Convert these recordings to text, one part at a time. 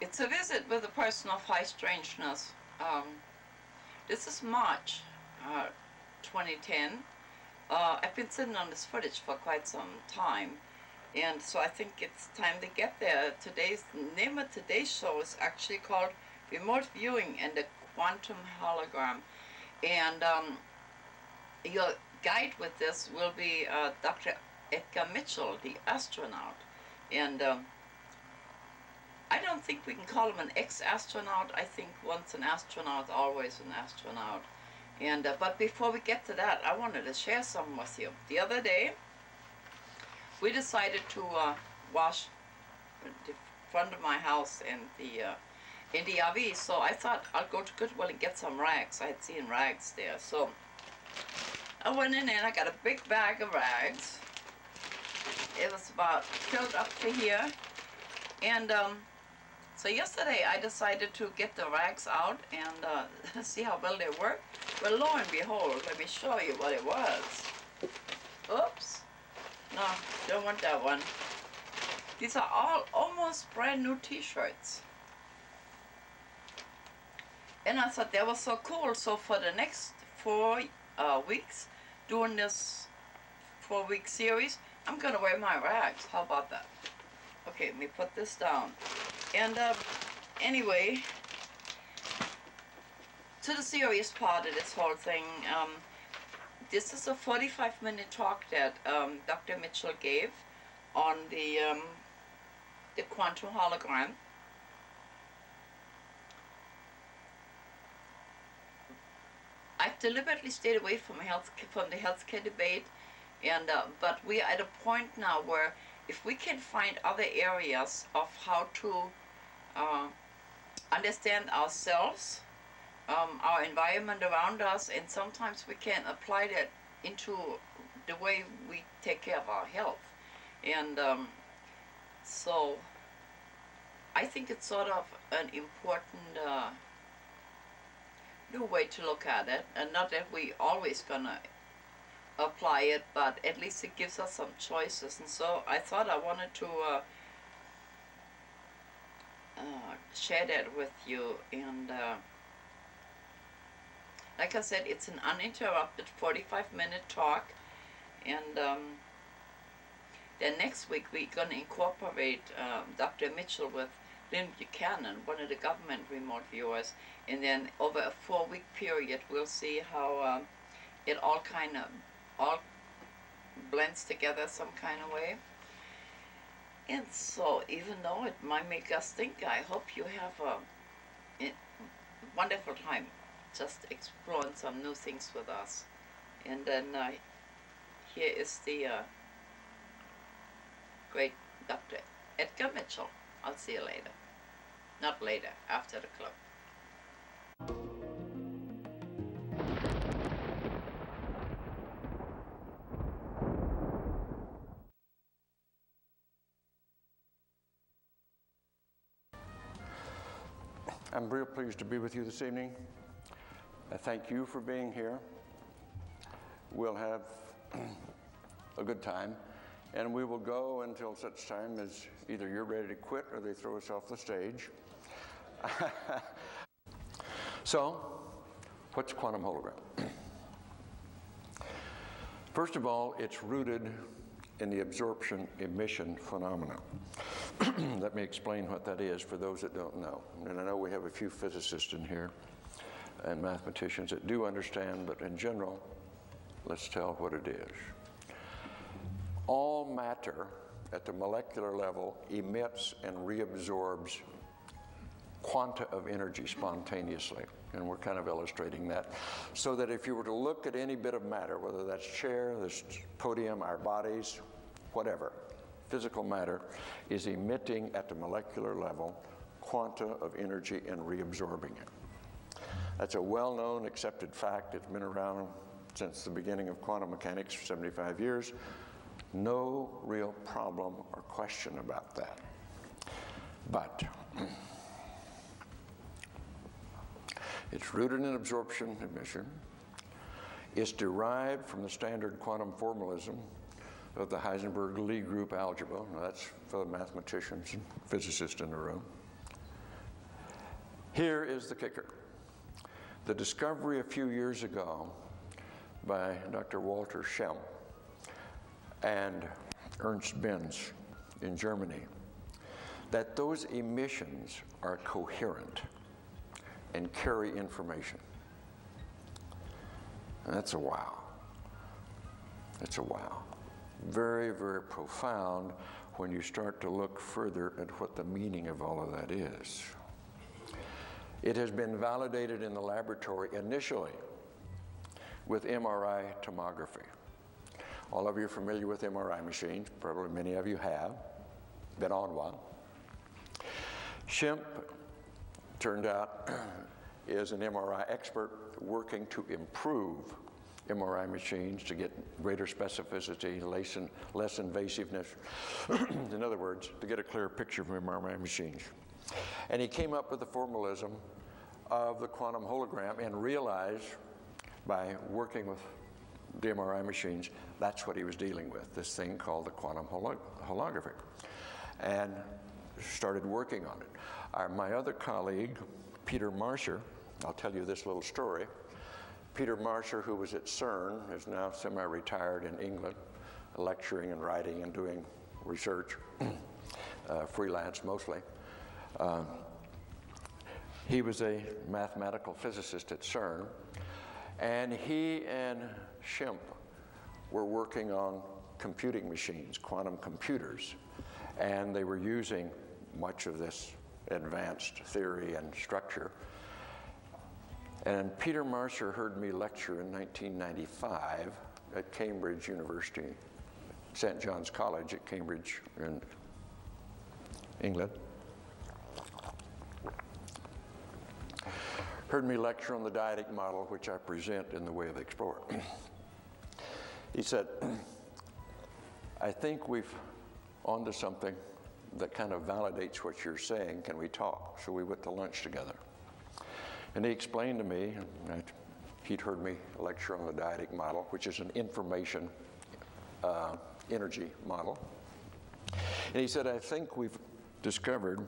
It's a visit with a person of high strangeness. This is March 2010. I've been sitting on this footage for quite some time, and so I think it's time to get there. The name of today's show is actually called Remote Viewing and the Quantum Hologram. And your guide with this will be Dr. Edgar Mitchell, the astronaut. And I don't think we can call him an ex-astronaut. I think once an astronaut, always an astronaut. And but before we get to that, I wanted to share something with you. The other day, we decided to wash the front of my house and in the RV. So I thought I'll go to Goodwill and get some rags. I had seen rags there. So I went in and I got a big bag of rags. It was about filled up to here. And so yesterday I decided to get the rags out and see how well they work. Well, lo and behold, let me show you what it was. Oops. No, don't want that one. These are all almost brand new t-shirts. And I thought that was so cool. So for the next 4 weeks, doing this 4-week series, I'm gonna wear my rags. How about that? Okay, let me put this down. And anyway, to the serious part of this whole thing, this is a 45-minute talk that Dr. Mitchell gave on the quantum hologram. I've deliberately stayed away from the healthcare debate, and but we are at a point now where if we can find other areas of how to understand ourselves, our environment around us, and sometimes we can apply that into the way we take care of our health. And so I think it's sort of an important new way to look at it, and not that we always gonna apply it, but at least it gives us some choices. And so I thought I wanted to share that with you. And like I said, it's an uninterrupted 45-minute talk, and then next week we're going to incorporate Dr. Mitchell with Lynn Buchanan, one of the government remote viewers, and then over a 4-week period we'll see how it all blends together some kind of way. And so even though it might make us think, I hope you have a wonderful time just exploring some new things with us. And then here is the great Dr. Edgar Mitchell. I'll see you later. Not later, after the club. I'm real pleased to be with you this evening. I thank you for being here. We'll have a good time, and we will go until such time as either you're ready to quit or they throw us off the stage. So, what's quantum hologram? First of all, it's rooted in the absorption-emission phenomenon. Let me explain what that is for those that don't know. And I know we have a few physicists in here and mathematicians that do understand, but in general, let's tell what it is. All matter at the molecular level emits and reabsorbs quanta of energy spontaneously. And we're kind of illustrating that. So that if you were to look at any bit of matter, whether that's chair, this podium, our bodies, whatever, physical matter is emitting at the molecular level quanta of energy and reabsorbing it. That's a well-known, accepted fact. It's been around since the beginning of quantum mechanics for 75 years. No real problem or question about that. But it's rooted in absorption emission. It's derived from the standard quantum formalism of the Heisenberg-Lie group algebra. Now that's for the mathematicians and physicists in the room. Here is the kicker. The discovery a few years ago by Dr. Walter Schempp and Ernst Benz in Germany, that those emissions are coherent and carry information. And that's a wow. It's a wow. Very, very profound when you start to look further at what the meaning of all of that is. It has been validated in the laboratory initially with MRI tomography. All of you are familiar with MRI machines. Probably many of you have been on one. Schempp, turned out, is an MRI expert working to improve MRI machines to get greater specificity, less invasiveness. In other words, to get a clear picture from MRI machines. And he came up with the formalism of the quantum hologram and realized by working with the MRI machines, that's what he was dealing with, this thing called the quantum holography, and started working on it. My other colleague, Peter Marsher, I'll tell you this little story. Peter Marsher, who was at CERN, is now semi-retired in England, lecturing and writing and doing research, freelance mostly. He was a mathematical physicist at CERN, and he and Schempp were working on computing machines, quantum computers, and they were using much of this advanced theory and structure. And Peter Marsher heard me lecture in 1995 at Cambridge University, St. John's College at Cambridge in England. Heard me lecture on the dyadic model, which I present in the Way of the Explorer. He said, I think we've onto something that kind of validates what you're saying. Can we talk? So we went to lunch together. And he explained to me, he'd heard me lecture on the dyadic model, which is an information energy model. And he said, I think we've discovered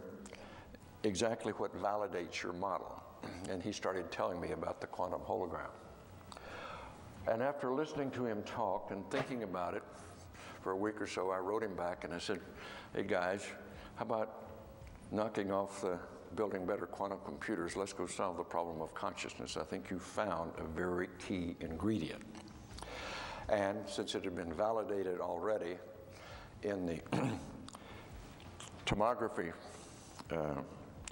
exactly what validates your model. And he started telling me about the quantum hologram. And after listening to him talk and thinking about it for a week or so, I wrote him back and I said, hey guys, how about knocking off the building better quantum computers, let's go solve the problem of consciousness. I think you found a very key ingredient. And since it had been validated already in the tomography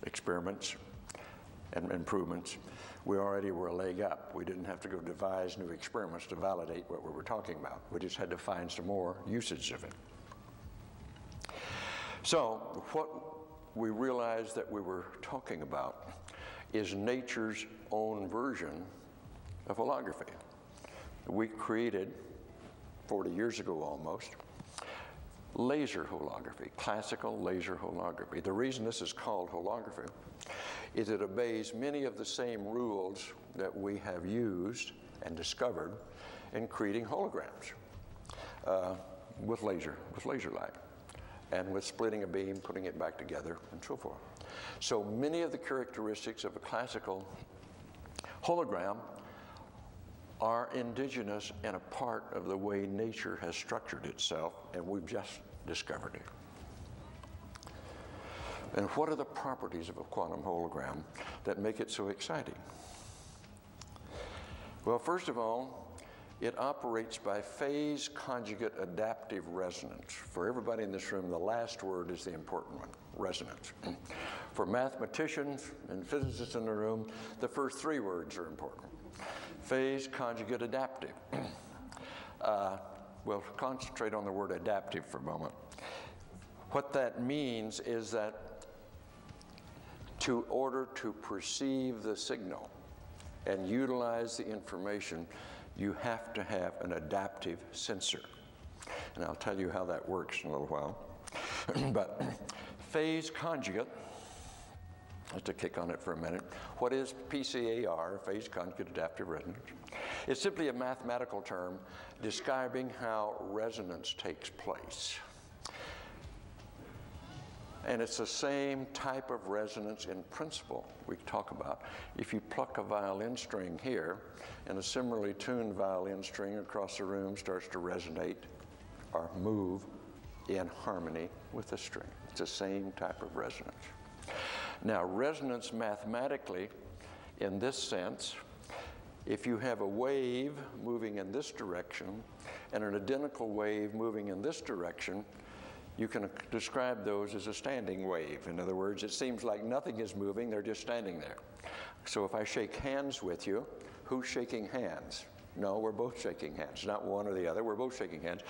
experiments and improvements, we already were a leg up. We didn't have to go devise new experiments to validate what we were talking about. We just had to find some more usage of it. So what we realized that we were talking about is nature's own version of holography. We created, 40 years ago almost, laser holography, classical laser holography. The reason this is called holography is it obeys many of the same rules that we have used and discovered in creating holograms with laser light, and with splitting a beam, putting it back together, and so forth. So many of the characteristics of a classical hologram are indigenous and a part of the way nature has structured itself, and we've just discovered it. And what are the properties of a quantum hologram that make it so exciting? Well, first of all, it operates by phase conjugate adaptive resonance. For everybody in this room, the last word is the important one, resonance. For mathematicians and physicists in the room, the first three words are important. Phase conjugate adaptive. We'll concentrate on the word adaptive for a moment. What that means is that in order to perceive the signal and utilize the information, you have to have an adaptive sensor. And I'll tell you how that works in a little while. But phase conjugate, just to kick on it for a minute, what is PCAR, phase conjugate adaptive resonance? It's simply a mathematical term describing how resonance takes place. And it's the same type of resonance in principle we talk about. If you pluck a violin string here, and a similarly tuned violin string across the room starts to resonate or move in harmony with the string. It's the same type of resonance. Now, resonance mathematically, in this sense, if you have a wave moving in this direction and an identical wave moving in this direction, you can describe those as a standing wave. In other words, it seems like nothing is moving, they're just standing there. So if I shake hands with you, who's shaking hands? No, we're both shaking hands, not one or the other, we're both shaking hands.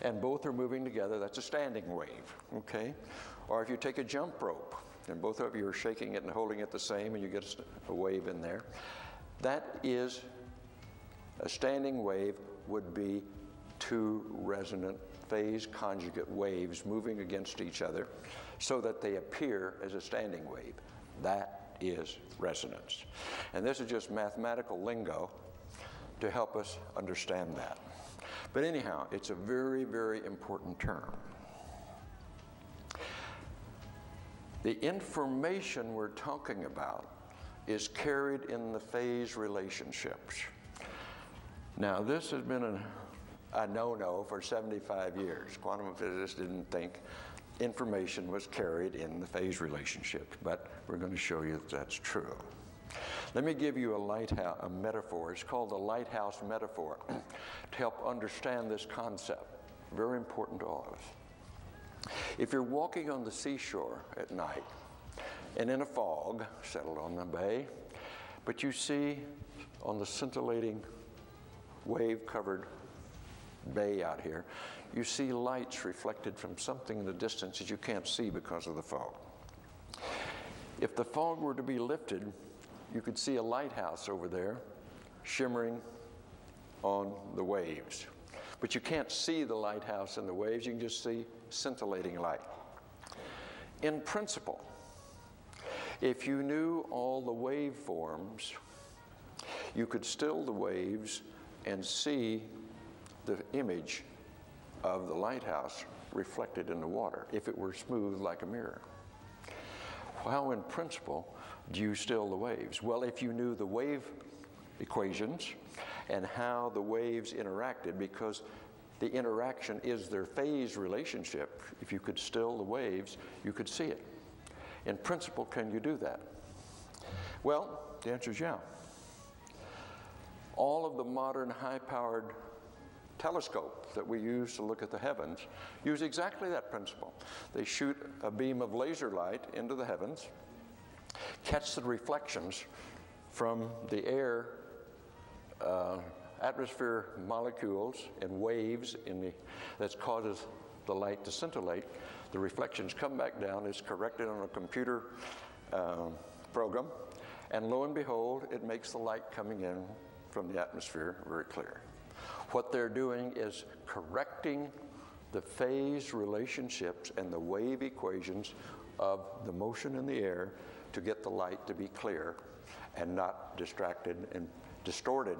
And both are moving together, that's a standing wave, okay? Or if you take a jump rope, and both of you are shaking it and holding it the same, and you get a wave in there, that is a standing wave would be two resonant phase conjugate waves moving against each other so that they appear as a standing wave. That is resonance. And this is just mathematical lingo to help us understand that. But anyhow, it's a very, very important term. The information we're talking about is carried in the phase relationships. Now, this has been a no-no for 75 years. Quantum physicists didn't think information was carried in the phase relationship, but we're going to show you that that's true. Let me give you a metaphor. It's called the lighthouse metaphor to help understand this concept. Very important to all of us. If you're walking on the seashore at night and in a fog settled on the bay, but you see on the scintillating wave-covered bay out here, you see lights reflected from something in the distance that you can't see because of the fog. If the fog were to be lifted, you could see a lighthouse over there shimmering on the waves. But you can't see the lighthouse in the waves, you can just see scintillating light. In principle, if you knew all the waveforms, you could still the waves and see the image of the lighthouse reflected in the water if it were smooth like a mirror. How in principle do you still the waves? Well, if you knew the wave equations and how the waves interacted, because the interaction is their phase relationship, if you could still the waves, you could see it. In principle, can you do that? Well, the answer is yeah. All of the modern high-powered telescopes that we use to look at the heavens use exactly that principle. They shoot a beam of laser light into the heavens, catch the reflections from the air, atmosphere molecules and waves that causes the light to scintillate. The reflections come back down, it's corrected on a computer program, and lo and behold, it makes the light coming in from the atmosphere very clear. What they're doing is correcting the phase relationships and the wave equations of the motion in the air to get the light to be clear and not distracted and distorted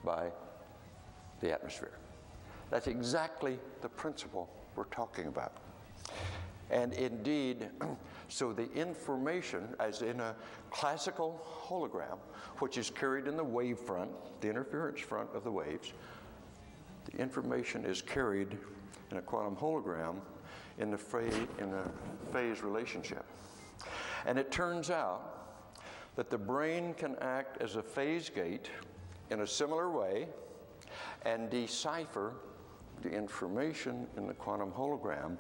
by the atmosphere. That's exactly the principle we're talking about. And indeed, so the information, as in a classical hologram, which is carried in the wave front, the interference front of the waves, the information is carried in a quantum hologram in the phase relationship. And it turns out that the brain can act as a phase gate in a similar way and decipher the information in the quantum hologram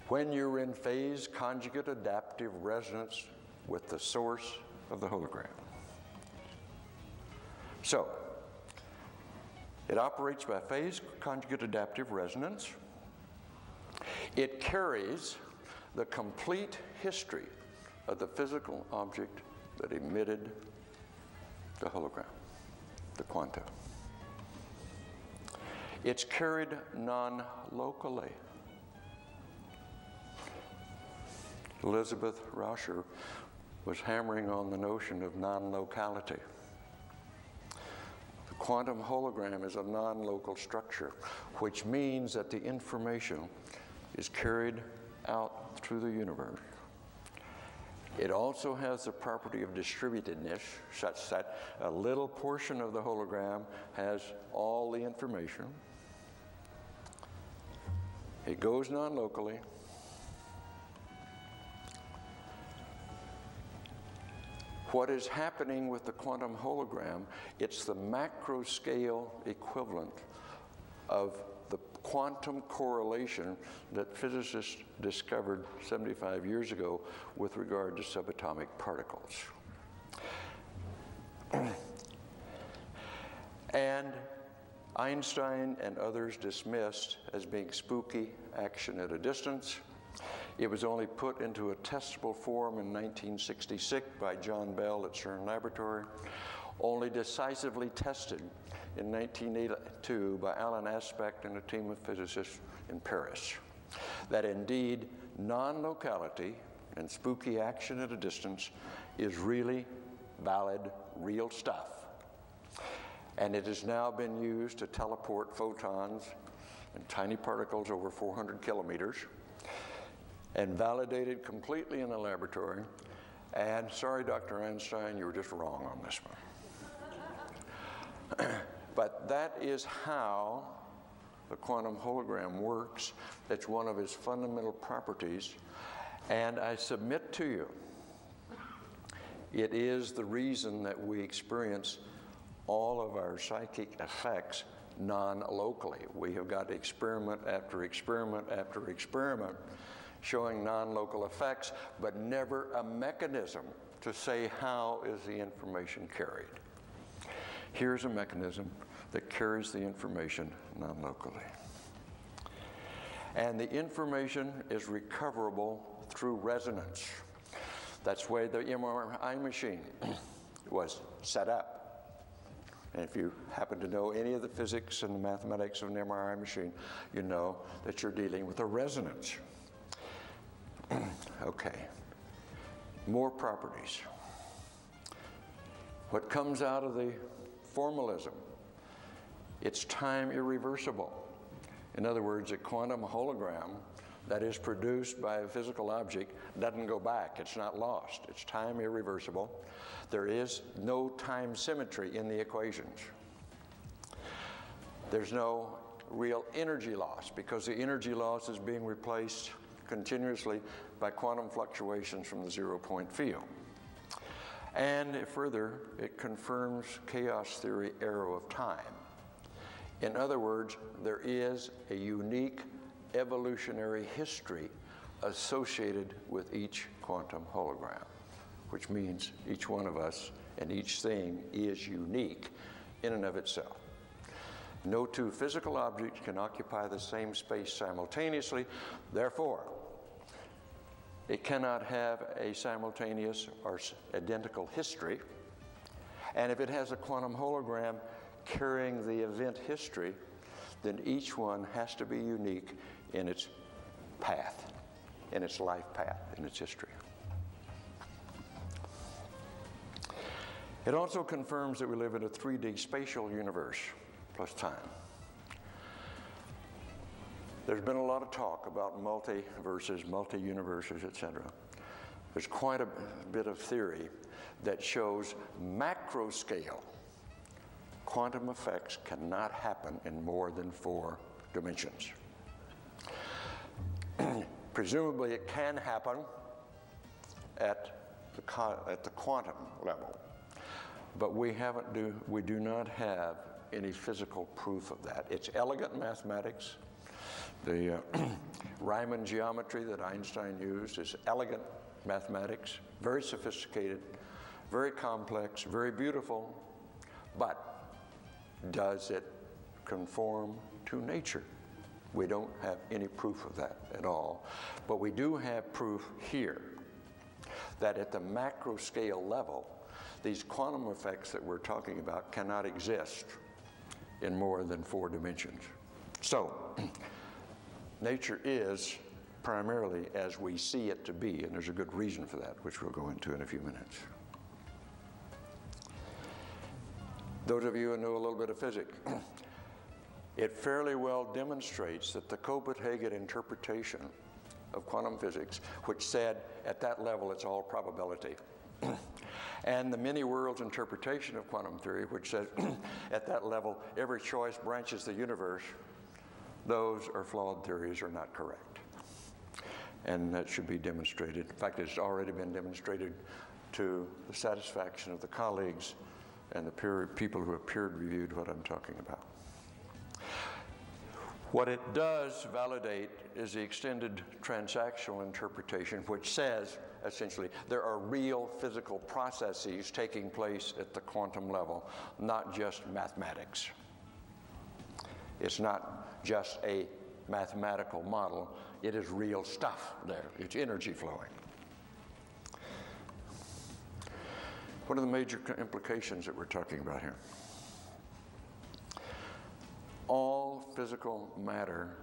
when you're in phase conjugate adaptive resonance with the source of the hologram. So, it operates by phase conjugate adaptive resonance. It carries the complete history of the physical object that emitted the hologram, the quanta. It's carried non-locally. Elizabeth Rauscher was hammering on the notion of non-locality. The quantum hologram is a non-local structure, which means that the information is carried out through the universe. It also has the property of distributedness, such that a little portion of the hologram has all the information. It goes non-locally. What is happening with the quantum hologram, it's the macro scale equivalent of the quantum correlation that physicists discovered 75 years ago with regard to subatomic particles. And Einstein and others dismissed as being spooky action at a distance. It was only put into a testable form in 1966 by John Bell at CERN Laboratory, only decisively tested in 1982 by Alan Aspect and a team of physicists in Paris, that indeed non-locality and spooky action at a distance is really valid, real stuff. And it has now been used to teleport photons and tiny particles over 400 kilometers, and validated completely in the laboratory. And sorry, Dr. Einstein, you were just wrong on this one. But that is how the quantum hologram works. That's one of its fundamental properties. And I submit to you, it is the reason that we experience all of our psychic effects non-locally. We have got experiment after experiment after experiment showing non-local effects, but never a mechanism to say how is the information carried. Here's a mechanism that carries the information non-locally. And the information is recoverable through resonance. That's why the MRI machine was set up. And if you happen to know any of the physics and the mathematics of an MRI machine, you know that you're dealing with a resonance. Okay, more properties. What comes out of the formalism? It's time irreversible. In other words, a quantum hologram that is produced by a physical object doesn't go back. It's not lost. It's time irreversible. There is no time symmetry in the equations. There's no real energy loss because the energy loss is being replaced continuously by quantum fluctuations from the zero-point field. And further, it confirms chaos theory arrow of time. In other words, there is a unique evolutionary history associated with each quantum hologram, which means each one of us and each thing is unique in and of itself. No two physical objects can occupy the same space simultaneously. Therefore, it cannot have a simultaneous or identical history. And if it has a quantum hologram carrying the event history, then each one has to be unique in its path, in its life path, in its history. It also confirms that we live in a 3D spatial universe plus time. There's been a lot of talk about multiverses, multi-universes, etc. There's quite a bit of theory that shows macro scale quantum effects cannot happen in more than 4 dimensions. Presumably it can happen at the quantum level, but we do not have any physical proof of that. It's elegant mathematics. The Riemann geometry that Einstein used is elegant mathematics, very sophisticated, very complex, very beautiful, but does it conform to nature? We don't have any proof of that at all. But we do have proof here that at the macro scale level, these quantum effects that we're talking about cannot exist in more than 4 dimensions. So, nature is primarily as we see it to be, and there's a good reason for that, which we'll go into in a few minutes. Those of you who know a little bit of physics, it fairly well demonstrates that the Copenhagen interpretation of quantum physics, which said at that level it's all probability. And the many worlds interpretation of quantum theory, which says at that level every choice branches the universe, those are flawed theories, are not correct. And that should be demonstrated. In fact, it's already been demonstrated to the satisfaction of the colleagues and the people who have peer-reviewed what I'm talking about. What it does validate is the extended transactional interpretation, which says, essentially, there are real physical processes taking place at the quantum level, not just mathematics. It's not just a mathematical model, it is real stuff there. It's energy flowing. What are the major implications that we're talking about here? All physical matter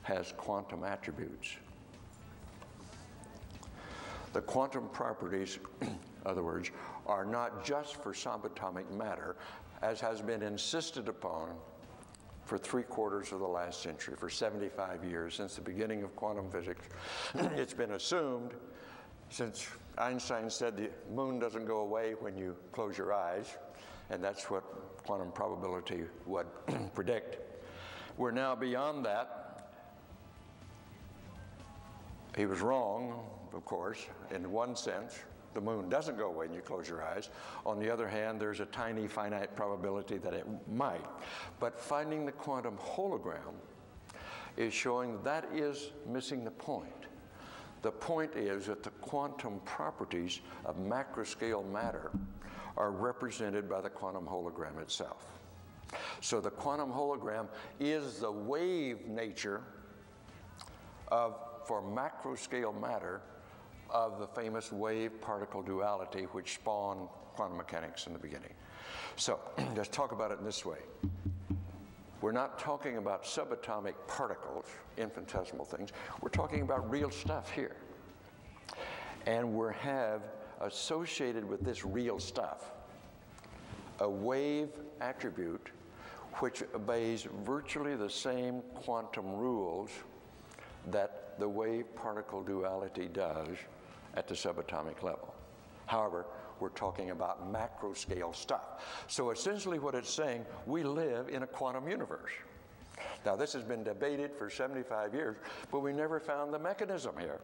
has quantum attributes. The quantum properties, in other words, are not just for subatomic matter, as has been insisted upon for 3/4 of the last century, for 75 years, since the beginning of quantum physics. It's been assumed, since Einstein said the moon doesn't go away when you close your eyes, and that's what quantum probability would predict. We're now beyond that. He was wrong, of course, in one sense. The moon doesn't go away when you close your eyes. On the other hand, there's a tiny finite probability that it might. But finding the quantum hologram is showing that is missing the point. The point is that the quantum properties of macroscale matter are represented by the quantum hologram itself. So the quantum hologram is the wave nature for macroscale matter of the famous wave-particle duality which spawned quantum mechanics in the beginning. So let's talk about it in this way. We're not talking about subatomic particles, infinitesimal things. We're talking about real stuff here. And we have associated with this real stuff a wave attribute which obeys virtually the same quantum rules that the wave-particle duality does at the subatomic level. However, we're talking about macro-scale stuff. So essentially what it's saying, we live in a quantum universe. Now this has been debated for 75 years, but we never found the mechanism here.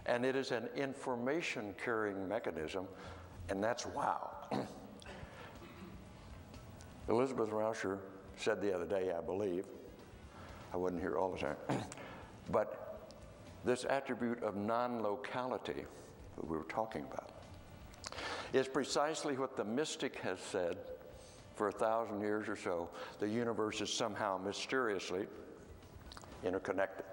And it is an information-carrying mechanism, and that's wow. Elizabeth Rauscher said the other day, I believe, I wasn't here all the time, but this attribute of non-locality that we were talking about is precisely what the mystic has said for 1,000 years or so. The universe is somehow mysteriously interconnected.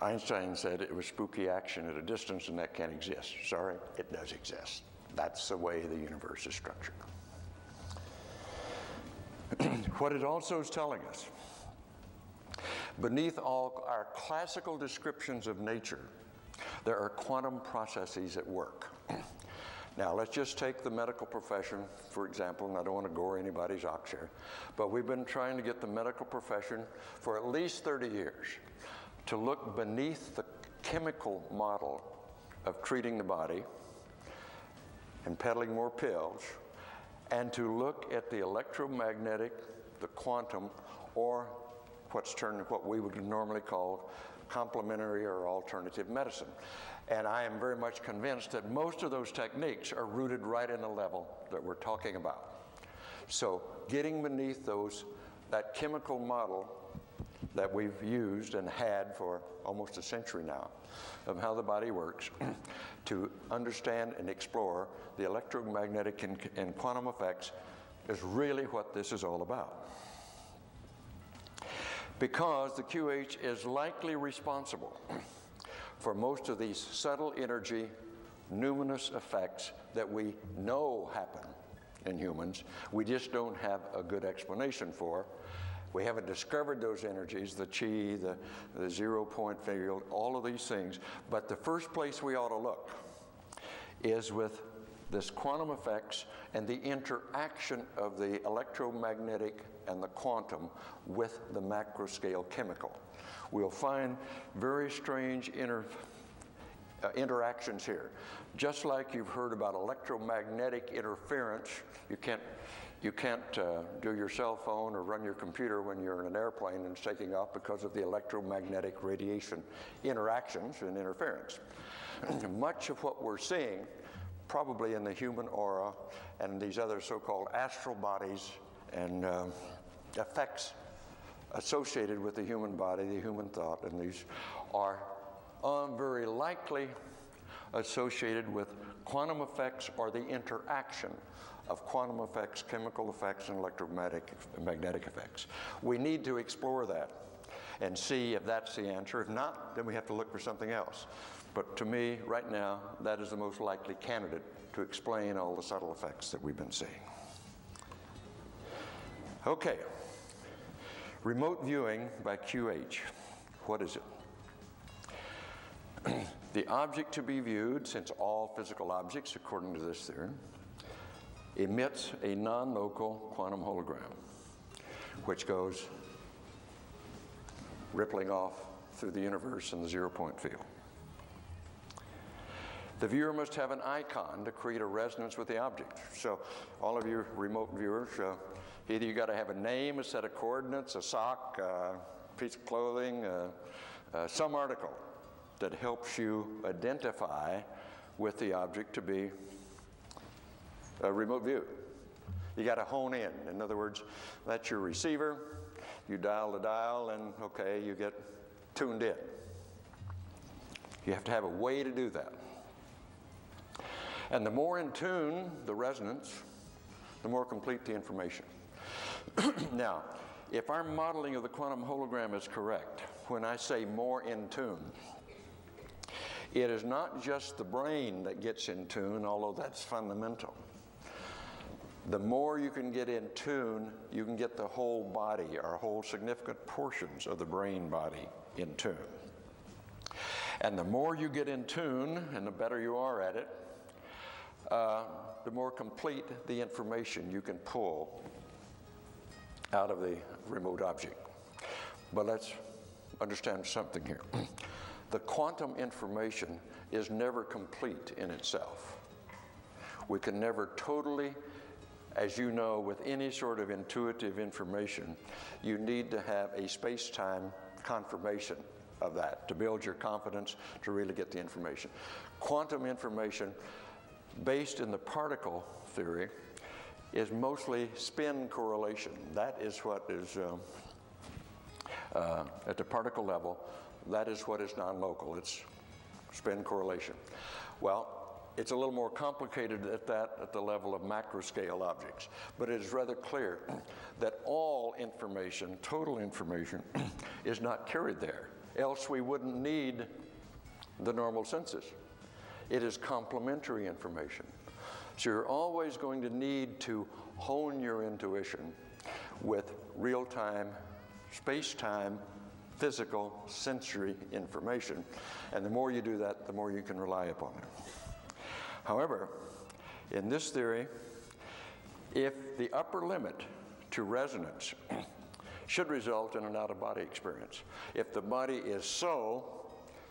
Einstein said it was spooky action at a distance and that can't exist. Sorry, it does exist. That's the way the universe is structured. What it also is telling us, beneath all our classical descriptions of nature, there are quantum processes at work. Now, let's just take the medical profession, for example, and I don't want to gore anybody's ox here, but we've been trying to get the medical profession for at least 30 years to look beneath the chemical model of treating the body and peddling more pills, and to look at the electromagnetic, the quantum, or what we would normally call complementary or alternative medicine. And I am very much convinced that most of those techniques are rooted right in the level that we're talking about. So getting beneath that chemical model that we've used and had for almost a century now of how the body works to understand and explore the electromagnetic and quantum effects is really what this is all about. Because the QH is likely responsible for most of these subtle energy, numinous effects that we know happen in humans. We just don't have a good explanation for. We haven't discovered those energies, the chi, the 0-point field, all of these things. But the first place we ought to look is with this quantum effects and the interaction of the electromagnetic and the quantum with the macroscale chemical. we'll find very strange interactions here. Just like you've heard about electromagnetic interference, you can't do your cell phone or run your computer when you're in an airplane and it's taking off because of the electromagnetic radiation interactions and interference. Much of what we're seeing, probably in the human aura and these other so-called astral bodies and effects associated with the human body, the human thought, and these are very likely associated with quantum effects or the interaction of quantum effects, chemical effects, and electromagnetic effects. We need to explore that and see if that's the answer. If not, then we have to look for something else. But to me, right now, that is the most likely candidate to explain all the subtle effects that we've been seeing. Okay, remote viewing by QH. What is it? The object to be viewed, since all physical objects, according to this theory, emits a non-local quantum hologram, which goes rippling off through the universe in the zero-point field. The viewer must have an icon to create a resonance with the object. So all of you remote viewers, either you got to have a name, a set of coordinates, a sock, a piece of clothing, some article that helps you identify with the object to be a remote view. You got to hone in. In other words, that's your receiver. You dial the dial, and okay, you get tuned in. You have to have a way to do that. And the more in tune the resonance, the more complete the information. Now, if our modeling of the quantum hologram is correct, when I say more in tune, it is not just the brain that gets in tune, although that's fundamental. The more you can get in tune, you can get the whole body or whole significant portions of the brain body in tune. And the more you get in tune, and the better you are at it, the more complete the information you can pull out of the remote object. But let's understand something here. The quantum information is never complete in itself. We can never totally, as you know, with any sort of intuitive information, you need to have a space-time confirmation of that to build your confidence to really get the information. Quantum information, based in the particle theory, is mostly spin correlation. That is what is, at the particle level, that is what is non-local. It's spin correlation. Well, it's a little more complicated at the level of macro-scale objects. But it is rather clear that all information, total information, is not carried there. Else we wouldn't need the normal senses. It is complementary information. So you're always going to need to hone your intuition with real-time, space-time, physical, sensory information. And the more you do that, the more you can rely upon it. However, in this theory, if the upper limit to resonance should result in an out-of-body experience, if the body is so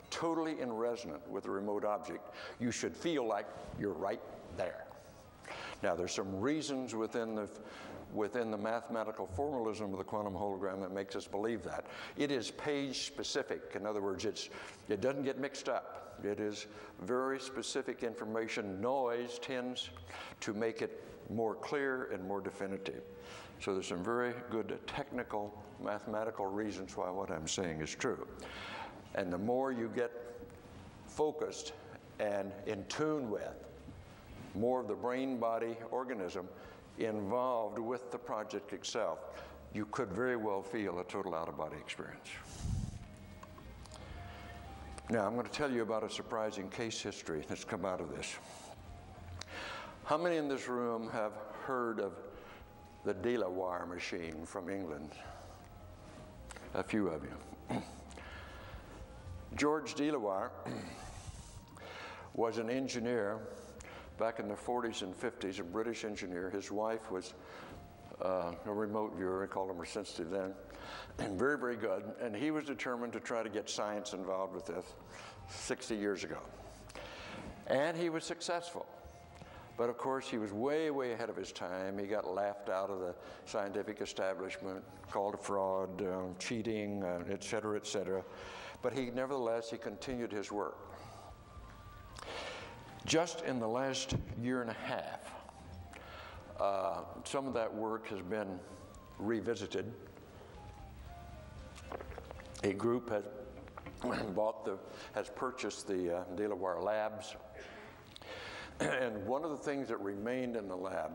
totally in resonance with the remote object, you should feel like you're right there. Now, there's some reasons within the mathematical formalism of the quantum hologram that makes us believe that. It is page-specific. In other words, it doesn't get mixed up. It is very specific information. Noise tends to make it more clear and more definitive. So there's some very good technical, mathematical reasons why what I'm saying is true. And the more you get focused and in tune with more of the brain-body organism involved with the project itself, you could very well feel a total out-of-body experience. Now, I'm going to tell you about a surprising case history that's come out of this. How many in this room have heard of the De La Warr machine from England? A few of you. George De La Warr was an engineer back in the 40s and 50s, a British engineer. His wife was a remote viewer, I called him sensitive then, and very, very good. And he was determined to try to get science involved with this 60 years ago. And he was successful. But of course, he was way, way ahead of his time. He got laughed out of the scientific establishment, called a fraud, cheating, et cetera, et cetera. But nevertheless, he continued his work. Just in the last year and a half, some of that work has been revisited. A group has purchased the De La Warr labs. And one of the things that remained in the lab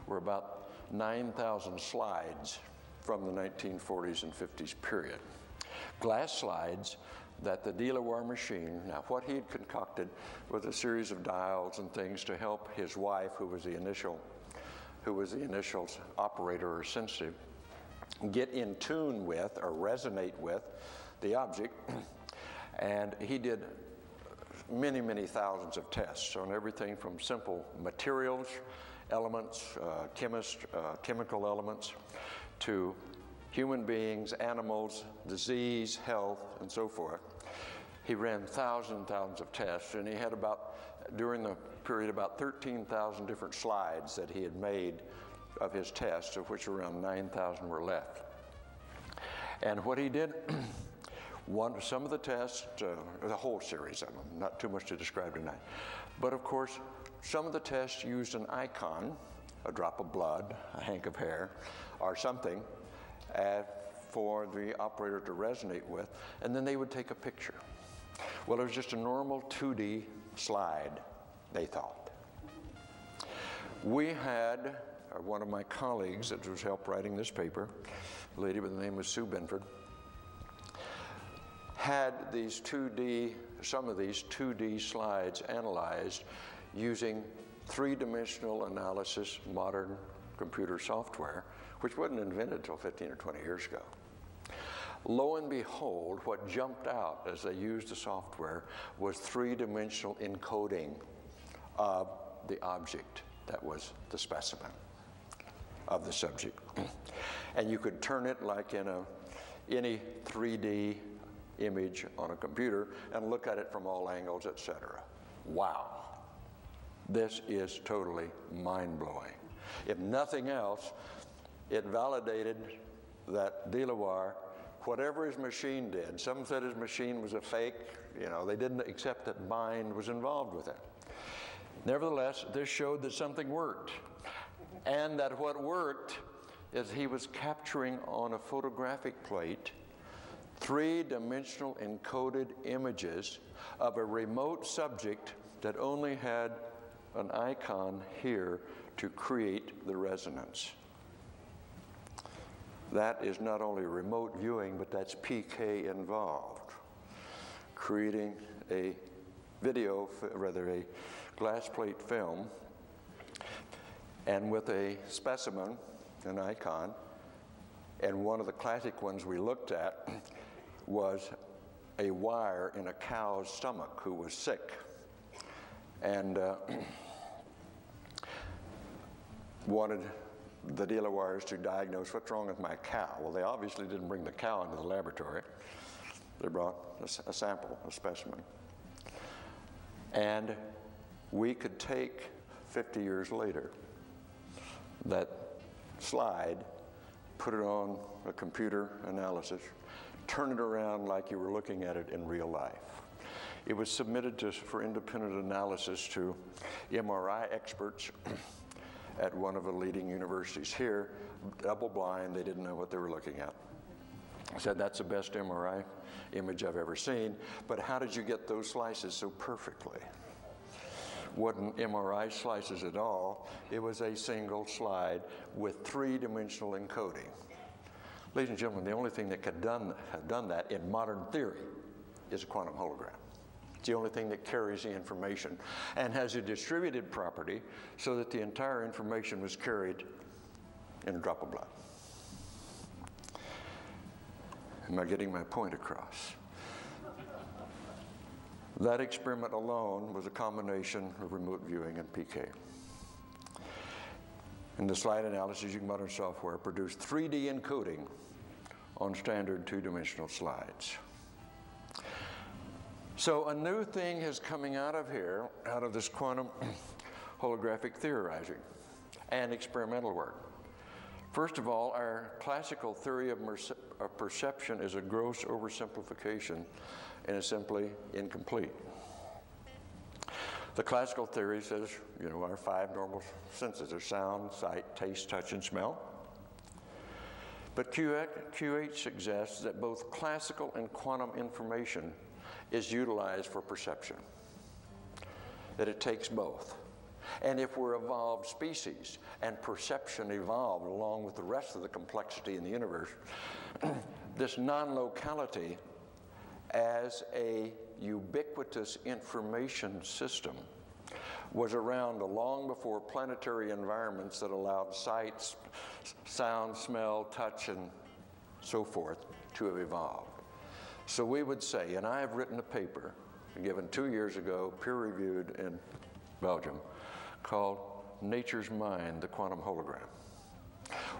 were about 9,000 slides from the 1940s and 50s period. Glass slides that the De La Warr machine, now what he had concocted was a series of dials and things to help his wife, who was the initial operator or sensitive, get in tune with or resonate with the object. And he did many, many thousands of tests on everything from simple materials, elements, chemical elements, to human beings, animals, disease, health, and so forth. He ran thousands and thousands of tests, and he had during the period, about 13,000 different slides that he had made of his tests, of which around 9,000 were left. And what he did, some of the tests, the whole series of them, not too much to describe tonight, but of course, some of the tests used an icon, a drop of blood, a hank of hair, or something, for the operator to resonate with, and then they would take a picture. Well, it was just a normal 2D slide, they thought. We had one of my colleagues that was helped writing this paper, a lady by the name of Sue Benford, had some of these 2D slides analyzed using three-dimensional analysis, modern computer software, which wasn't invented until 15 or 20 years ago. Lo and behold, what jumped out as they used the software was three-dimensional encoding of the object that was the specimen of the subject. And you could turn it like in any 3D image on a computer and look at it from all angles, etc. Wow. This is totally mind-blowing. If nothing else, it validated that De La Warr, whatever his machine did, some said his machine was a fake, they didn't accept that mind was involved with it. Nevertheless, this showed that something worked, and that what worked is he was capturing on a photographic plate three-dimensional encoded images of a remote subject that only had an icon here to create the resonance. That is not only remote viewing, but that's PK involved. Creating a a glass plate film, and with a specimen, an icon, and one of the classic ones we looked at was a wire in a cow's stomach who was sick. And wanted the De La Warrs to diagnose what's wrong with my cow. Well, they obviously didn't bring the cow into the laboratory. They brought a sample, a specimen. And we could take, 50 years later, that slide, put it on a computer analysis, turn it around like you were looking at it in real life. It was submitted for independent analysis to MRI experts at one of the leading universities here, double blind, they didn't know what they were looking at. I said, that's the best MRI image I've ever seen, but how did you get those slices so perfectly? Wasn't MRI slices at all, it was a single slide with three-dimensional encoding. Ladies and gentlemen, the only thing that could have done that in modern theory is a quantum hologram. It's the only thing that carries the information and has a distributed property so that the entire information was carried in a drop of blood. Am I getting my point across? That experiment alone was a combination of remote viewing and PK. And the slide analysis using modern software produced 3D encoding on standard two-dimensional slides. So a new thing is coming out of here, out of this quantum holographic theorizing and experimental work. First of all, our classical theory of perception is a gross oversimplification and is simply incomplete. The classical theory says, you know, our 5 normal senses are sound, sight, taste, touch, and smell. But QH suggests that both classical and quantum information is utilized for perception, that it takes both. And if we're evolved species and perception evolved along with the rest of the complexity in the universe, this non-locality as a ubiquitous information system was around long before planetary environments that allowed sight, sound, smell, touch, and so forth to have evolved. So we would say, and I have written a paper given 2 years ago, peer-reviewed in Belgium, called Nature's Mind, the Quantum Hologram,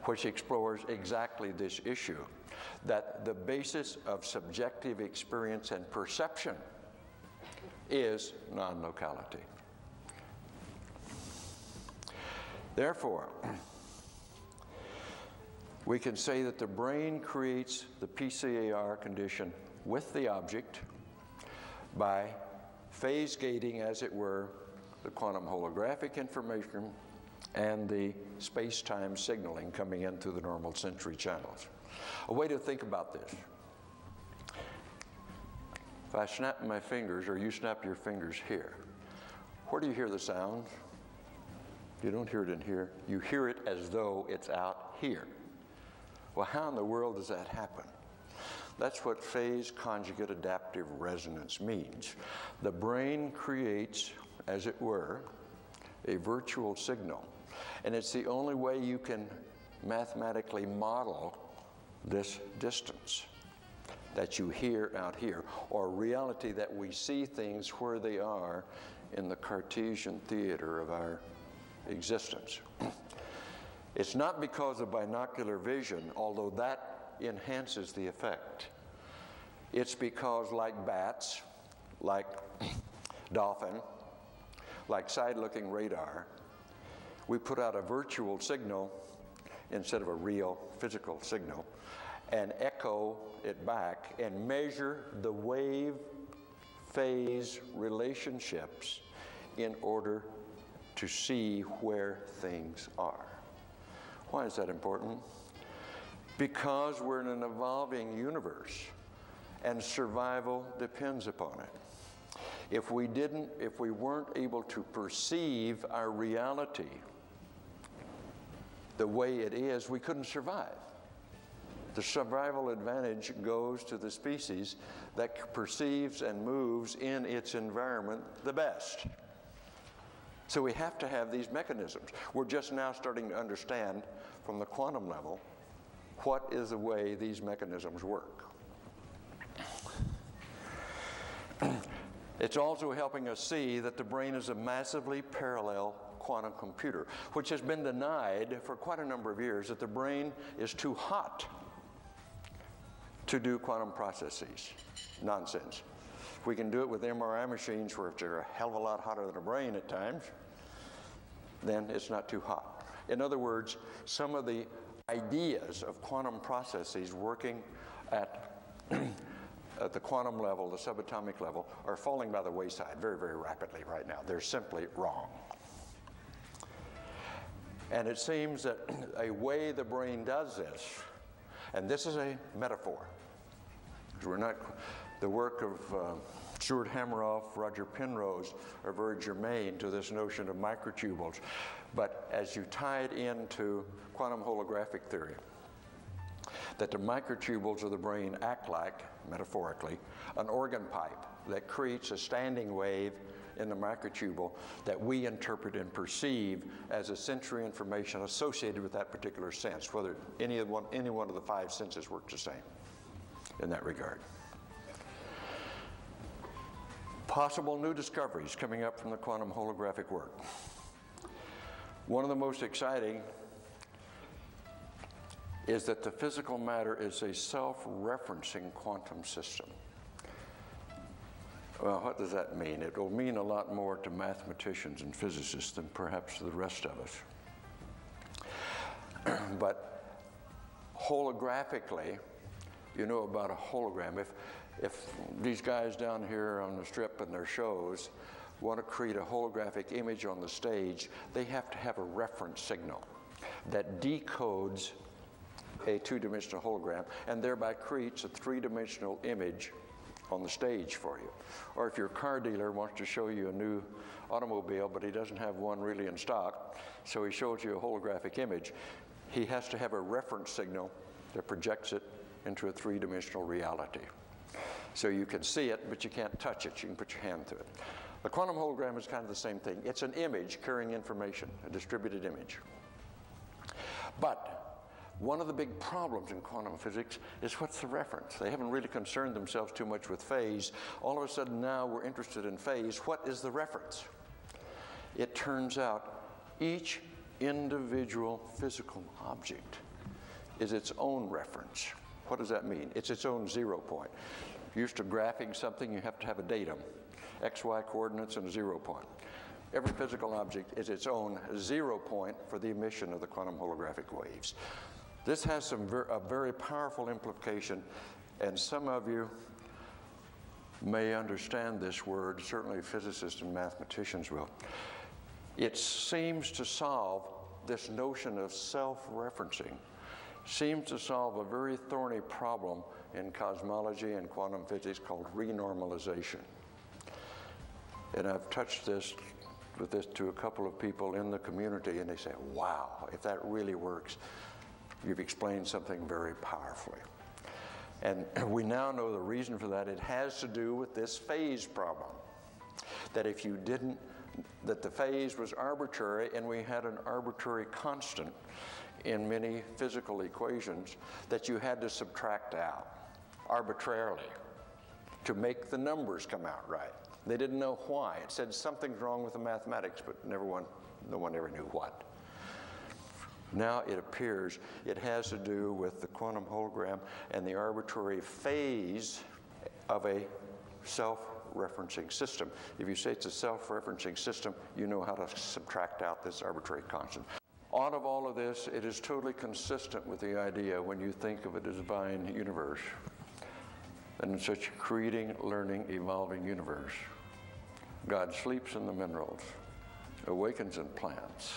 which explores exactly this issue, that the basis of subjective experience and perception is non-locality. Therefore, we can say that the brain creates the PCAR condition with the object by phase gating, as it were, the quantum holographic information and the space-time signaling coming in through the normal sensory channels. A way to think about this: if I snap my fingers, or you snap your fingers here, where do you hear the sound? You don't hear it in here. You hear it as though it's out here. Well, how in the world does that happen? That's what phase conjugate adaptive resonance means. The brain creates, as it were, a virtual signal. And it's the only way you can mathematically model this distance that you hear out here, or reality that we see things where they are in the Cartesian theater of our existence. It's not because of binocular vision, although that enhances the effect. It's because, like bats, like dolphin, like side-looking radar, we put out a virtual signal instead of a real physical signal, and echo it back and measure the wave phase relationships in order to see where things are. Why is that important? Because we're in an evolving universe and survival depends upon it. If we weren't able to perceive our reality the way it is, we couldn't survive. The survival advantage goes to the species that perceives and moves in its environment the best. So we have to have these mechanisms. We're just now starting to understand from the quantum level what is the way these mechanisms work. It's also helping us see that the brain is a massively parallel quantum computer, which has been denied for quite a number of years, that the brain is too hot to do quantum processes. Nonsense. We can do it with MRI machines where if they're a hell of a lot hotter than a brain at times, then it's not too hot. In other words, some of the ideas of quantum processes working at the quantum level, the subatomic level, are falling by the wayside very, very rapidly right now. They're simply wrong. And it seems that a way the brain does this, and this is a metaphor, because we're not, the work of Stuart Hameroff, Roger Penrose are very germane to this notion of microtubules. But as you tie it into quantum holographic theory, that the microtubules of the brain act like, metaphorically, an organ pipe that creates a standing wave in the microtubule that we interpret and perceive as a sensory information associated with that particular sense, whether any one of the 5 senses works the same in that regard. Possible new discoveries coming up from the quantum holographic work. One of the most exciting is that the physical matter is a self-referencing quantum system. Well, what does that mean? It will mean a lot more to mathematicians and physicists than perhaps the rest of us. But holographically, you know about a hologram. If these guys down here on the strip and their shows want to create a holographic image on the stage, they have to have a reference signal that decodes a two-dimensional hologram and thereby creates a three-dimensional image on the stage for you. Or if your car dealer wants to show you a new automobile, but he doesn't have one really in stock, so he shows you a holographic image, he has to have a reference signal that projects it into a three-dimensional reality. So you can see it, but you can't touch it. You can put your hand to it. The quantum hologram is kind of the same thing. It's an image carrying information, a distributed image. But one of the big problems in quantum physics is what's the reference? They haven't really concerned themselves too much with phase. All of a sudden now we're interested in phase. What is the reference? It turns out each individual physical object is its own reference. What does that mean? It's its own 0 point. Used to graphing something, you have to have a datum, x, y coordinates and a 0 point. Every physical object is its own 0 point for the emission of the quantum holographic waves. This has a very powerful implication, and some of you may understand this word, certainly physicists and mathematicians will. It seems to solve this notion of self-referencing, seems to solve a very thorny problem in cosmology and quantum physics called renormalization. And I've touched this to a couple of people in the community, and they say, wow, if that really works, you've explained something very powerfully. And we now know the reason for that. It has to do with this phase problem. That if you didn't, that the phase was arbitrary and we had an arbitrary constant in many physical equations that you had to subtract out arbitrarily to make the numbers come out right. They didn't know why. It said something's wrong with the mathematics, but no one ever knew what. Now it appears it has to do with the quantum hologram and the arbitrary phase of a self-referencing system. If you say it's a self-referencing system, you know how to subtract out this arbitrary constant. Out of all of this, it is totally consistent with the idea when you think of a divine universe, and in such a creating, learning, evolving universe. God sleeps in the minerals, awakens in plants,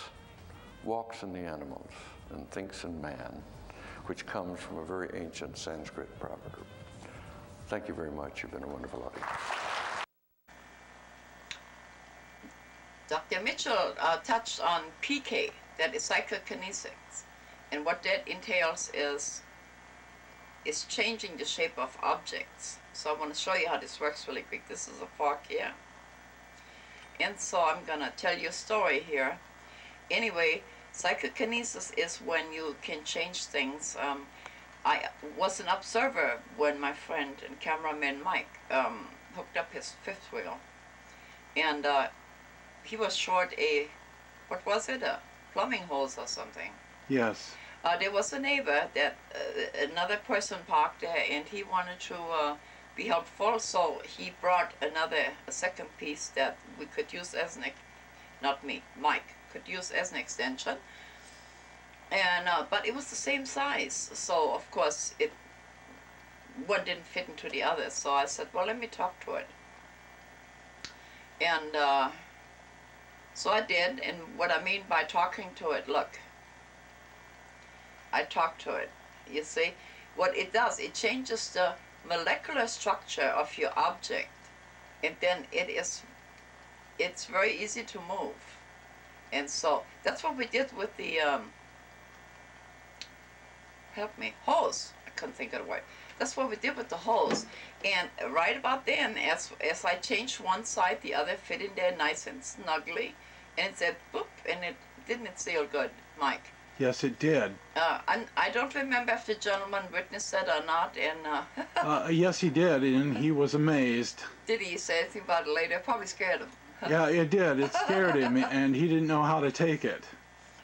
walks in the animals, and thinks in man, which comes from a very ancient Sanskrit proverb. Thank you very much. You've been a wonderful audience. Dr. Mitchell touched on PK, that is psychokinesics, and what that entails is changing the shape of objects. So I want to show you how this works really quick. This is a fork here, and so I'm gonna tell you a story here. Anyway, psychokinesis is when you can change things. I was an observer when my friend and cameraman Mike hooked up his fifth wheel, and he was short a, what was it, a plumbing hose or something. Yes. There was a neighbor that another person parked there, and he wanted to be helpful, so he brought a second piece that we could use as an, not me, Mike, could use as an extension. And but it was the same size, so of course one didn't fit into the other. So I said, well, let me talk to it. And so I did, and what I mean by talking to it, look, I talked to it. You see, what it does, it changes the molecular structure of your object, and then it's very easy to move. And so that's what we did with the help me, hose. I couldn't think of the word. That's what we did with the hose. And right about then, as I changed one side, the other fit in there nice and snugly, and it said boop, and didn't it feel good, Mike? Yes, it did. I don't remember if the gentleman witnessed it or not, and yes, he did, and he was amazed. Did he say anything about it later? Probably scared him. Yeah, it did. It scared him, and he didn't know how to take it.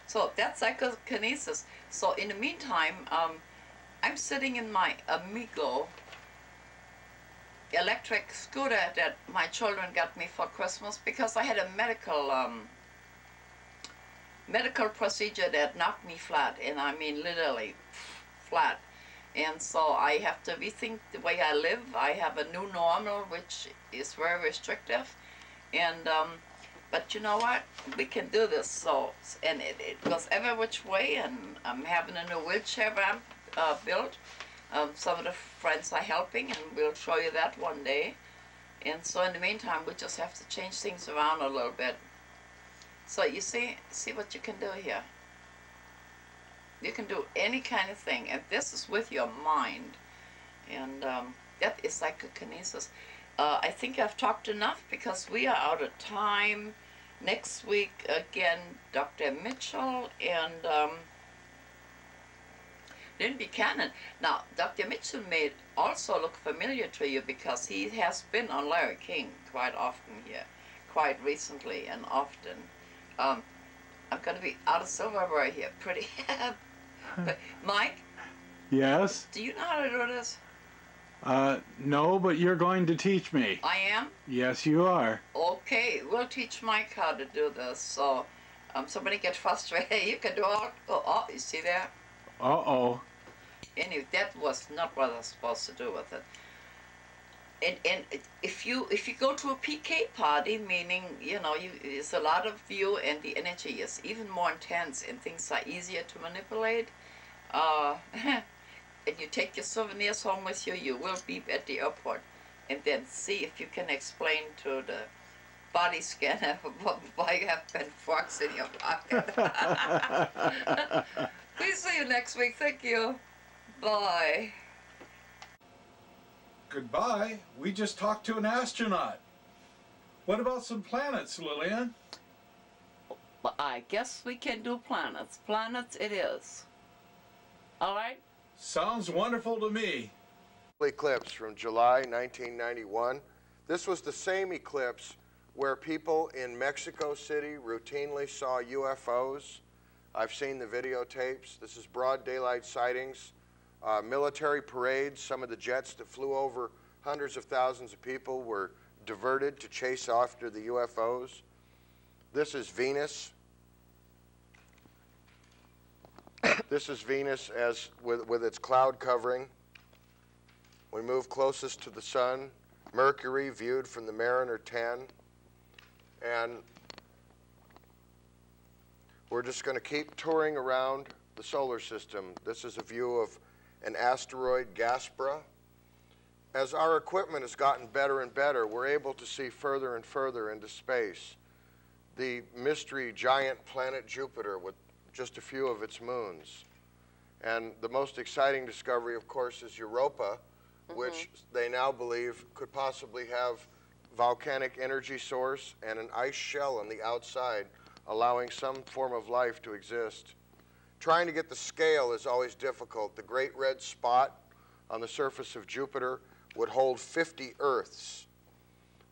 So that's psychokinesis. So in the meantime, I'm sitting in my Amigo electric scooter that my children got me for Christmas because I had a medical procedure that knocked me flat, and I mean literally flat. And so I have to rethink the way I live. I have a new normal, which is very restrictive. And but you know what? We can do this. So, and it goes every which way. And I'm having a new wheelchair ramp built. Some of the friends are helping, and we'll show you that one day. And so in the meantime, we just have to change things around a little bit. So you see what you can do here. You can do any kind of thing, and this is with your mind. And that is psychokinesis. I think I've talked enough because we are out of time. Next week, again, Dr. Mitchell and Lynn Buchanan. Now, Dr. Mitchell may also look familiar to you because he has been on Larry King quite often here, quite recently and often. I'm going to be out of silverware here pretty. But Mike? Yes? Do you know how to do this? No, but you're going to teach me. I am? Yes, you are. Okay, we'll teach Mike how to do this. So, somebody get frustrated. You can do all. Oh, you see that? Uh-oh. Anyway, that was not what I was supposed to do with it. And if you go to a PK party, meaning it's a lot of you, and the energy is even more intense, and things are easier to manipulate. And you take your souvenirs home with you, you will beep at the airport, and then see if you can explain to the body scanner why you have pen forks in your pocket. Please see you next week. Thank you. Bye. Goodbye. We just talked to an astronaut. What about some planets, Lillian? Well, I guess we can do planets. Planets it is. All right? Sounds wonderful to me. Eclipse from July 1991. This was the same eclipse where people in Mexico City routinely saw UFOs. I've seen the videotapes. This is broad daylight sightings. Military parades. Some of the jets that flew over hundreds of thousands of people were diverted to chase after the UFOs. This is Venus. This is Venus as with its cloud covering. We move closest to the sun. Mercury viewed from the Mariner 10. And we're just going to keep touring around the solar system. This is a view of an asteroid, Gaspra. As our equipment has gotten better and better, we're able to see further and further into space. The mystery giant planet Jupiter with just a few of its moons. And the most exciting discovery, of course, is Europa, which they now believe could possibly have volcanic energy source and an ice shell on the outside, allowing some form of life to exist. Trying to get the scale is always difficult. The great red spot on the surface of Jupiter would hold 50 Earths.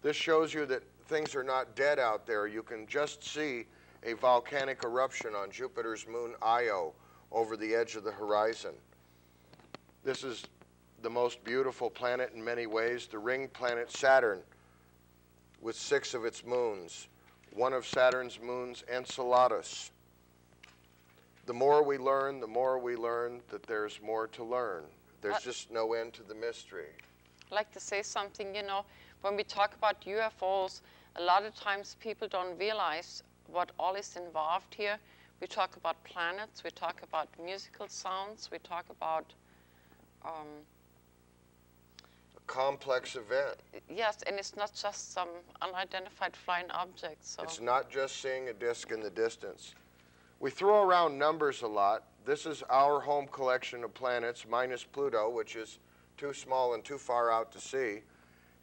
This shows you that things are not dead out there. You can just see a volcanic eruption on Jupiter's moon Io over the edge of the horizon. This is the most beautiful planet in many ways, the ring planet Saturn, with 6 of its moons. One of Saturn's moons, Enceladus. The more we learn that there's more to learn. There's just no end to the mystery. I'd like to say something, when we talk about UFOs, a lot of times people don't realize what all is involved here. We talk about planets, we talk about musical sounds, we talk about A complex event. yes, and it's not just some unidentified flying object. So It's not just seeing a disk in the distance. We throw around numbers a lot. This is our home collection of planets, minus Pluto, which is too small and too far out to see.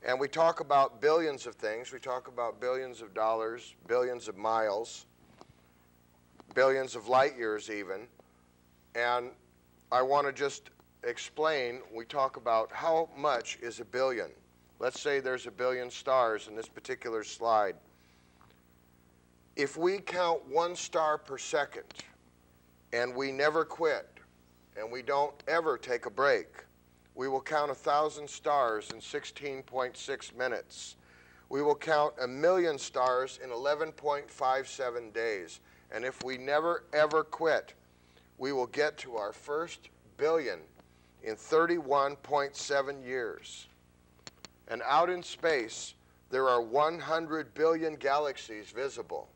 And we talk about billions of things. We talk about billions of dollars, billions of miles, billions of light years even. And I want to just explain, we talk about how much is a billion. Let's say there's a billion stars in this particular slide. If we count 1 star per second, And we never quit, and we don't ever take a break. We will count 1,000 stars in 16.6 minutes. We will count 1,000,000 stars in 11.57 days. And if we never, ever quit, we will get to our first billion in 31.7 years. And out in space, there are 100 billion galaxies visible.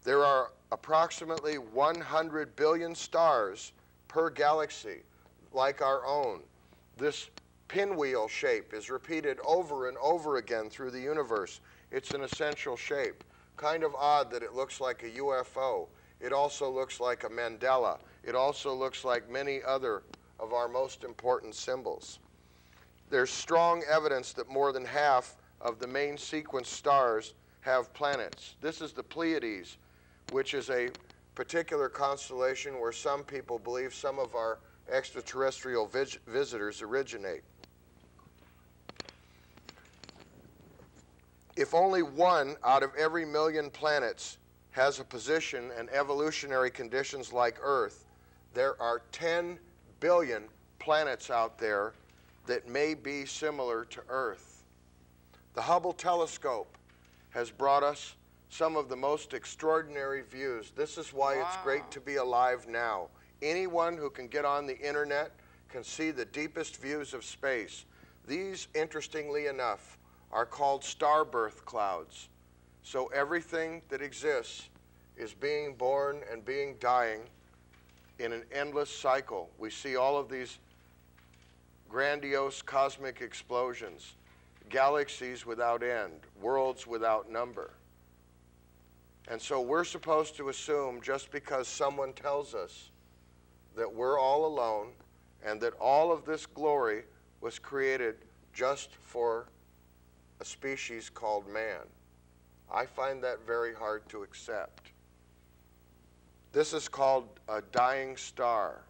There are approximately 100 billion stars per galaxy, like our own. This pinwheel shape is repeated over and over again through the universe. It's an essential shape. Kind of odd that it looks like a UFO. It also looks like a mandala. It also looks like many other of our most important symbols. There's strong evidence that more than half of the main sequence stars have planets. This is the Pleiades, which is a particular constellation where some people believe some of our extraterrestrial visitors originate. If only one out of every 1,000,000 planets has a position and evolutionary conditions like Earth, there are 10 billion planets out there that may be similar to Earth. The Hubble telescope has brought us some of the most extraordinary views. This is why it's great to be alive now. Anyone who can get on the internet can see the deepest views of space. These, interestingly enough, are called starbirth clouds. So everything that exists is being born and being dying in an endless cycle. We see all of these grandiose cosmic explosions, galaxies without end, worlds without number. And so we're supposed to assume just because someone tells us that we're all alone and that all of this glory was created just for a species called man. I find that very hard to accept. This is called a dying star.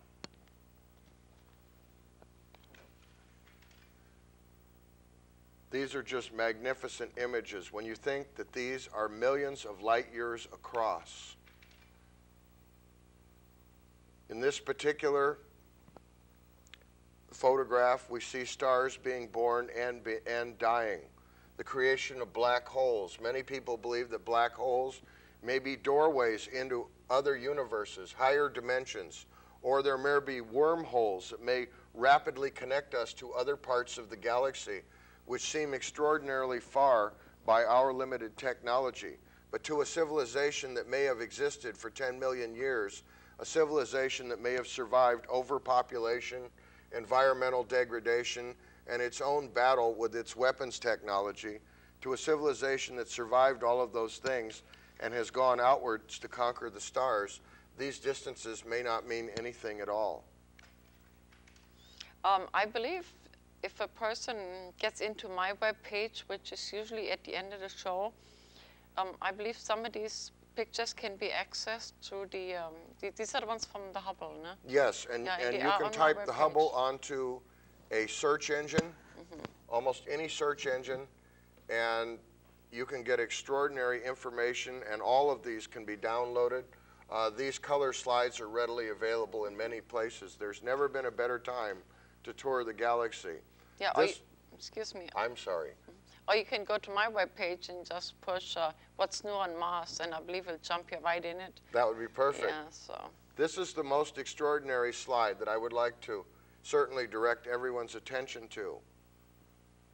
These are just magnificent images when you think that these are millions of light years across. In this particular photograph, we see stars being born and dying. The creation of black holes. Many people believe that black holes may be doorways into other universes, higher dimensions, or there may be wormholes that may rapidly connect us to other parts of the galaxy, which seem extraordinarily far by our limited technology. But to a civilization that may have existed for 10 million years, a civilization that may have survived overpopulation, environmental degradation, and its own battle with its weapons technology, to a civilization that survived all of those things and has gone outwards to conquer the stars, these distances may not mean anything at all. I believe if a person gets into my webpage, which is usually at the end of the show, I believe some of these pictures can be accessed through the, these are the ones from the Hubble, no? Yes, and you can type the Hubble onto a search engine, almost any search engine, and you can get extraordinary information, and all of these can be downloaded. These color slides are readily available in many places. There's never been a better time to tour the galaxy. Yeah, excuse me. I'm sorry. Or you can go to my webpage and just push what's new on Mars, and I believe it'll jump you right in it. That would be perfect. Yeah, so. This is the most extraordinary slide that I would like to certainly direct everyone's attention to.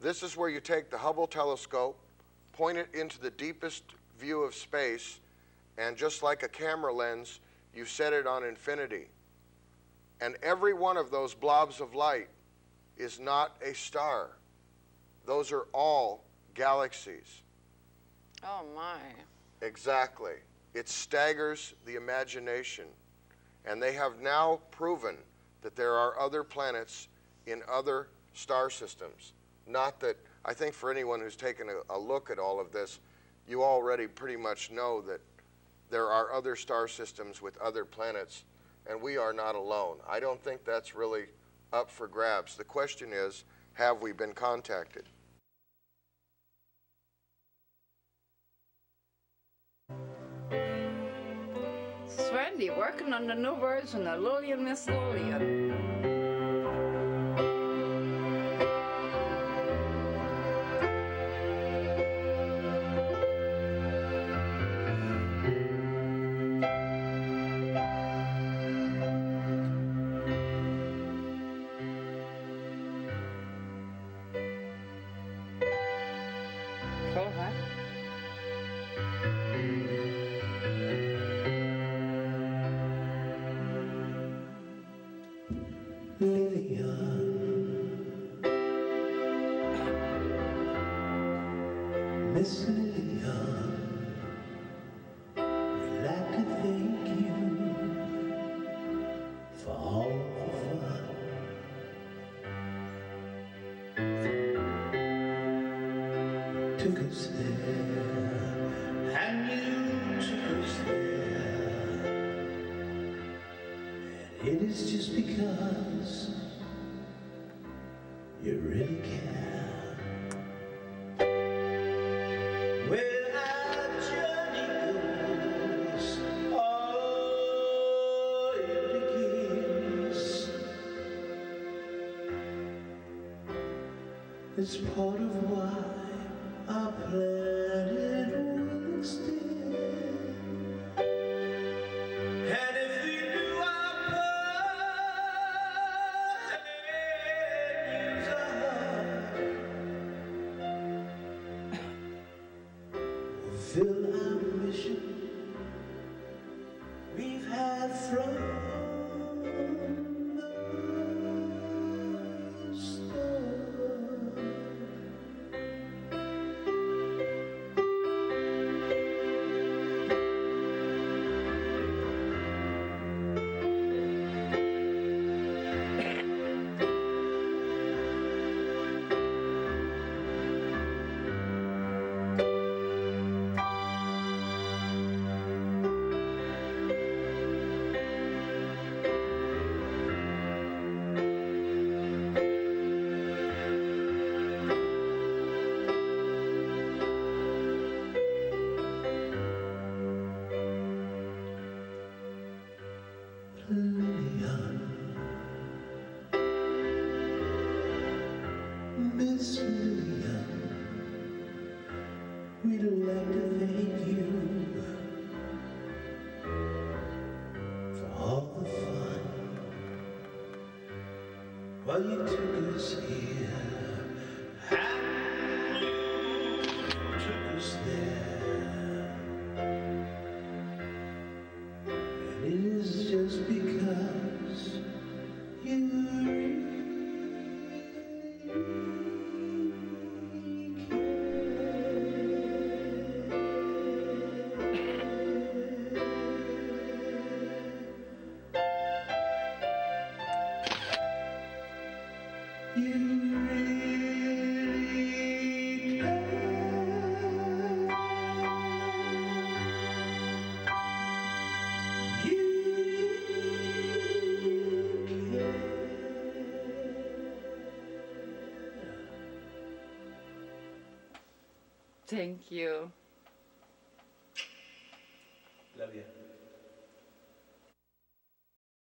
This is where you take the Hubble telescope, point it into the deepest view of space, and just like a camera lens, you set it on infinity. And every one of those blobs of light is not a star. Those are all galaxies. Oh, my. Exactly. It staggers the imagination. And they have now proven that there are other planets in other star systems. Not that, I think for anyone who's taken a look at all of this, you already pretty much know that there are other star systems with other planets, and we are not alone. I don't think that's really up for grabs. The question is, have we been contacted? is Wendy, working on the new version of Lillian Miss Lillian. Cool, huh? Miss Lillian, we'd like to thank you for all the fun. Took us there, and you took us there, and it is just because you really care. Where our journey goes, oh, it begins. It's part of why our planet will extend. And if we do our part and use our heart, fulfill our mission we've had from the start. Lillian, Miss Lillian, we'd like to thank you for all the fun while you took us here and you took us there. And it is just because you really care. You really care. You Thank you.